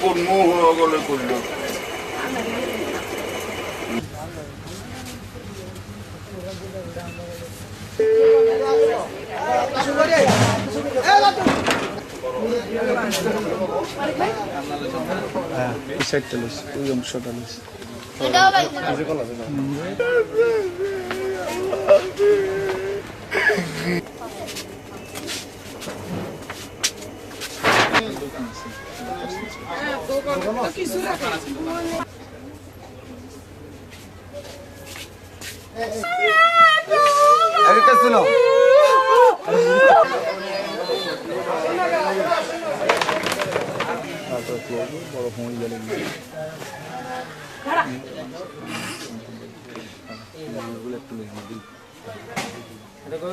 কোন মোহ গলে কইল সেটলস ওই অংশটালস এটাও ভাই আরেকটা শুনো বড় ফোন গেলে দেখো